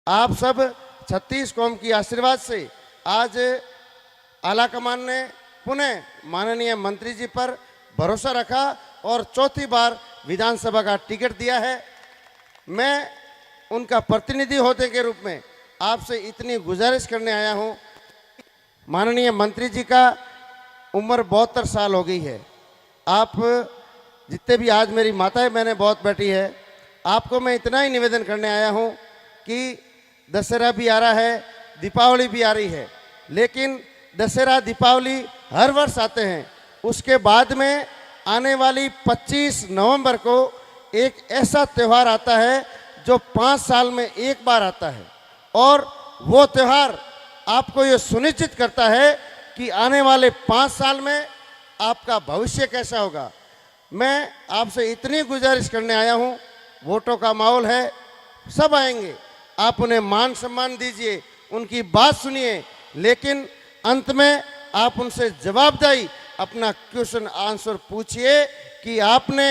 आप सब 36 कौम की आशीर्वाद से आज आलाकमान ने पुनः माननीय मंत्री जी पर भरोसा रखा और चौथी बार विधानसभा का टिकट दिया है। मैं उनका प्रतिनिधि होने के रूप में आपसे इतनी गुजारिश करने आया हूं। माननीय मंत्री जी का उम्र 72 साल हो गई है। आप जितने भी आज मेरी माताएं बहनें बहुत बैठी है, आपको मैं इतना ही निवेदन करने आया हूं कि दशहरा भी आ रहा है, दीपावली भी आ रही है, लेकिन दशहरा दीपावली हर वर्ष आते हैं। उसके बाद में आने वाली 25 नवंबर को एक ऐसा त्यौहार आता है जो 5 साल में एक बार आता है, और वो त्यौहार आपको ये सुनिश्चित करता है कि आने वाले 5 साल में आपका भविष्य कैसा होगा। मैं आपसे इतनी गुजारिश करने आया हूँ, वोटों का माहौल है, सब आएंगे, आप उन्हें मान सम्मान दीजिए, उनकी बात सुनिए, लेकिन अंत में आप उनसे जवाबदेही अपना क्वेश्चन आंसर पूछिए कि आपने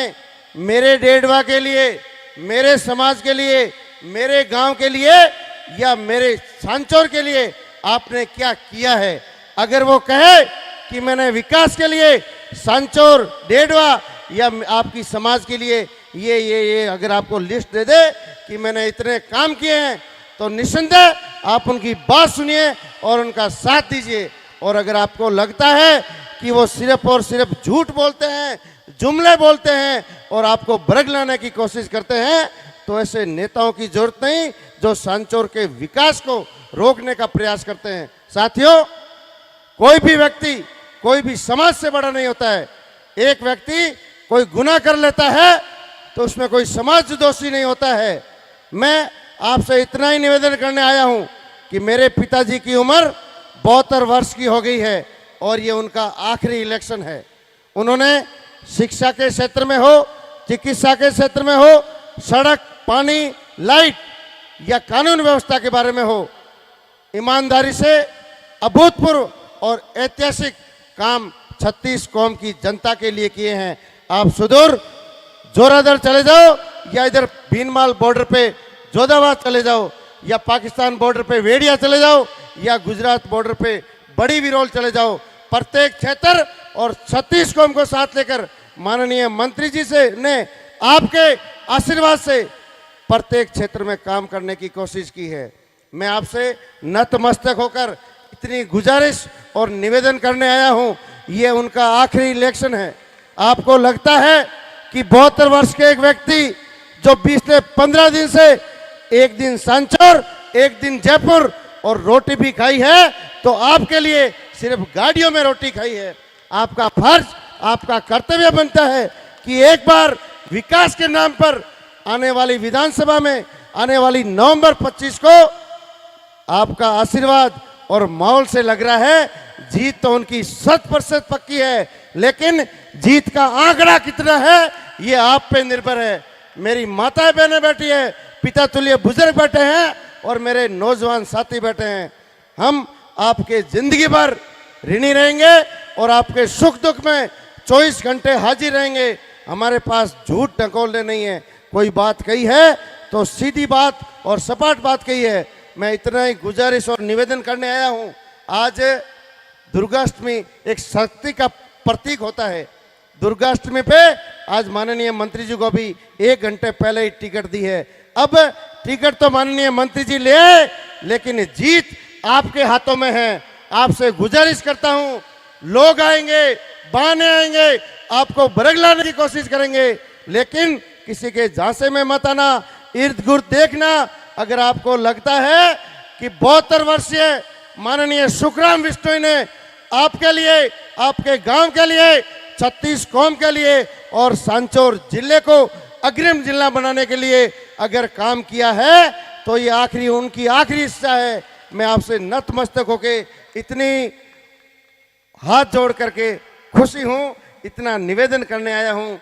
मेरे डेढ़वा के लिए, मेरे समाज के लिए, मेरे गांव के लिए या मेरे सांचौर के लिए आपने क्या किया है। अगर वो कहे कि मैंने विकास के लिए सांचौर, डेढ़वा या आपकी समाज के लिए ये अगर आपको लिस्ट दे दे कि मैंने इतने काम किए हैं, तो निस्संदेह आप उनकी बात सुनिए और उनका साथ दीजिए। और अगर आपको लगता है कि वो सिर्फ और सिर्फ झूठ बोलते हैं, जुमले बोलते हैं और आपको भड़क लाने की कोशिश करते हैं, तो ऐसे नेताओं की जरूरत नहीं जो सांचौर के विकास को रोकने का प्रयास करते हैं। साथियों, कोई भी व्यक्ति कोई भी समाज से बड़ा नहीं होता है। एक व्यक्ति कोई गुनाह कर लेता है तो उसमें कोई समाज दोषी नहीं होता है। मैं आपसे इतना ही निवेदन करने आया हूं कि मेरे पिताजी की उम्र 72 वर्ष की हो गई है और ये उनका आखिरी इलेक्शन है। उन्होंने शिक्षा के क्षेत्र में हो, चिकित्सा के क्षेत्र में हो, सड़क, पानी, लाइट या कानून व्यवस्था के बारे में हो, ईमानदारी से अभूतपूर्व और ऐतिहासिक काम 36 कौम की जनता के लिए किए हैं। आप सुदूर जोरादर चले जाओ या इधर भीनमाल बॉर्डर पे जोधाबाद चले जाओ या पाकिस्तान बॉर्डर पे वेड़िया चले जाओ या गुजरात बॉर्डर पे बड़ी विरोल चले जाओ, प्रत्येक क्षेत्र और 36 कौम को साथ लेकर माननीय मंत्री जी से ने आपके आशीर्वाद से प्रत्येक क्षेत्र में काम करने की कोशिश की है। मैं आपसे नतमस्तक होकर इतनी गुजारिश और निवेदन करने आया हूं, ये उनका आखिरी इलेक्शन है। आपको लगता है कि 72 वर्ष के एक व्यक्ति जो पिछले 15 दिन से एक दिन सांचौर, एक दिन जयपुर और रोटी भी खाई है, तो आपके लिए सिर्फ गाड़ियों में रोटी खाई है। आपका फर्ज, आपका कर्तव्य बनता है कि एक बार विकास के नाम पर आने वाली विधानसभा में आने वाली नवंबर 25 को आपका आशीर्वाद और माहौल से लग रहा है जीत तो उनकी 100% पक्की है, लेकिन जीत का आंकड़ा कितना है ये आप पे निर्भर है। मेरी माताएं बहनें बैठी है, पिता तुल्य बुजुर्ग बैठे हैं और मेरे नौजवान साथी बैठे हैं। हम आपके जिंदगी भर ऋणी रहेंगे और आपके सुख दुख में 24 घंटे हाजिर रहेंगे। हमारे पास झूठ ढकोलने नहीं है। कोई बात कही है तो सीधी बात और सपाट बात कही है। मैं इतना ही गुजारिश और निवेदन करने आया हूं। आज दुर्गाष्टमी एक शक्ति का प्रतीक होता है। दुर्गाष्टमी पे आज माननीय मंत्री जी को भी 1 घंटे पहले ही टिकट दी है। अब टिकट तो माननीय मंत्री जी ले आए, लेकिन जीत आपके हाथों में है। आपसे गुजारिश करता हूं, लोग आएंगे, बहाने आएंगे, आपको भड़क लाने की कोशिश करेंगे, लेकिन किसी के झांसे में मत आना, इर्द गिर्द देखना। अगर आपको लगता है कि 72 वर्षीय माननीय सुखराम बिश्नोई ने आपके लिए, आपके गांव के लिए, 36 कौम के लिए और सांचौर जिले को अग्रिम जिला बनाने के लिए अगर काम किया है, तो ये आखिरी उनकी आखिरी इच्छा है। मैं आपसे नतमस्तक होके इतनी हाथ जोड़ करके खुशी हूं, इतना निवेदन करने आया हूं।